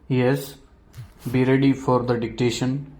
Yes, be ready for the dictation.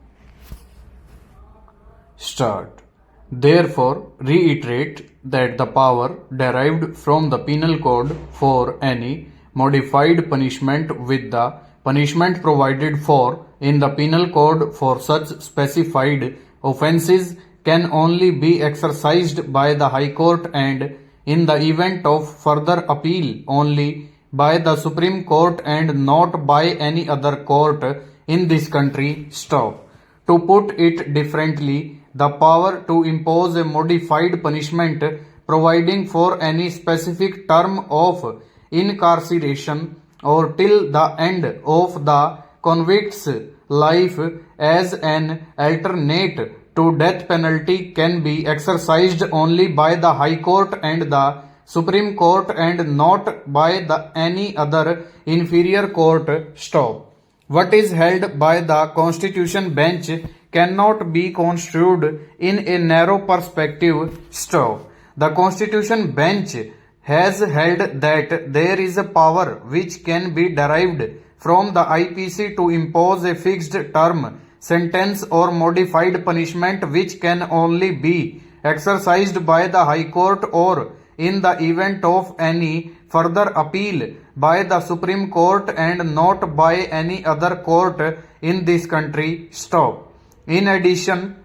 Start. Therefore, reiterate that the power derived from the penal code for any modified punishment with the punishment provided for in the penal code for such specified offences can only be exercised by the High Court and, in the event of further appeal, only by the Supreme Court and not by any other court in this country. Stop. To put it differently, the power to impose a modified punishment providing for any specific term of incarceration or till the end of the convict's life as an alternate to death penalty can be exercised only by the High Court and the Supreme Court and not by any other inferior court. Stop. What is held by the Constitution bench cannot be construed in a narrow perspective. Stop. The Constitution bench has held that there is a power which can be derived from the IPC to impose a fixed term, sentence or modified punishment which can only be exercised by the High Court or, in the event of any further appeal, by the Supreme Court and not by any other court in this country. Stop. In addition,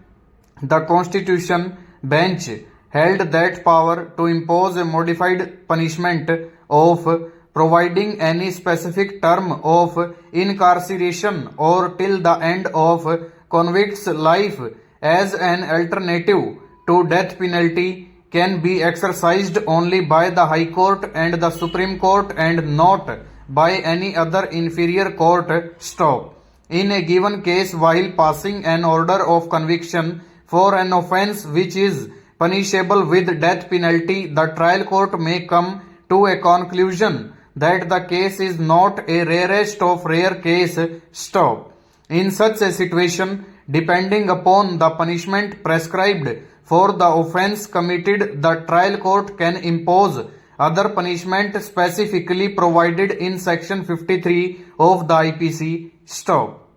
the Constitution bench held that power to impose a modified punishment of providing any specific term of incarceration or till the end of convict's life as an alternative to death penalty can be exercised only by the High Court and the Supreme Court and not by any other inferior court. Stop. In a given case, while passing an order of conviction for an offence which is punishable with death penalty, the trial court may come to a conclusion that the case is not a rarest of rare case. Stop. In such a situation, depending upon the punishment prescribed for the offence committed, the trial court can impose other punishment specifically provided in section 53 of the IPC. Stop.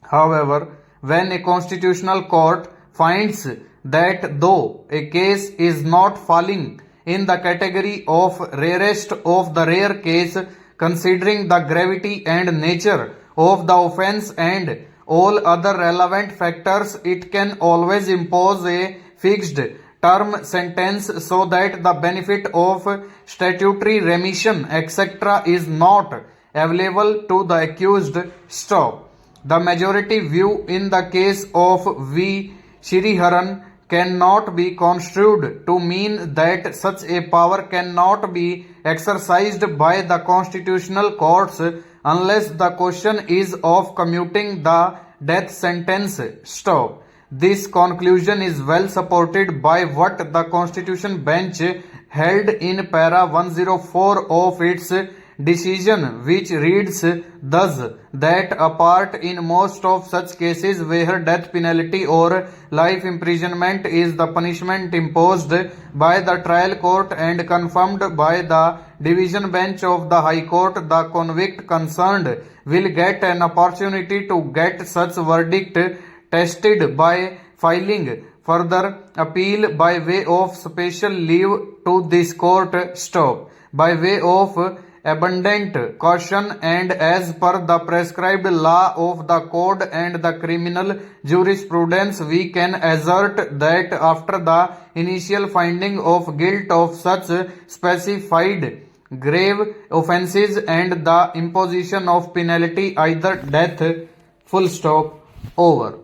However, when a constitutional court finds that though a case is not falling in the category of rarest of the rare case, considering the gravity and nature of the offence and all other relevant factors, it can always impose a fixed term sentence so that the benefit of statutory remission etc. is not available to the accused. Stop. The majority view in the case of V. Shriharan cannot be construed to mean that such a power cannot be exercised by the constitutional courts unless the question is of commuting the death sentence. Stop. This conclusion is well supported by what the Constitution bench held in para 104 of its decision, which reads thus, that apart in most of such cases where death penalty or life imprisonment is the punishment imposed by the trial court and confirmed by the division bench of the High Court, the convict concerned will get an opportunity to get such verdict tested by filing further appeal by way of special leave to this court. Stop. By way of abundant caution and as per the prescribed law of the code and the criminal jurisprudence, we can assert that after the initial finding of guilt of such specified grave offences and the imposition of penalty, either death, full stop, over.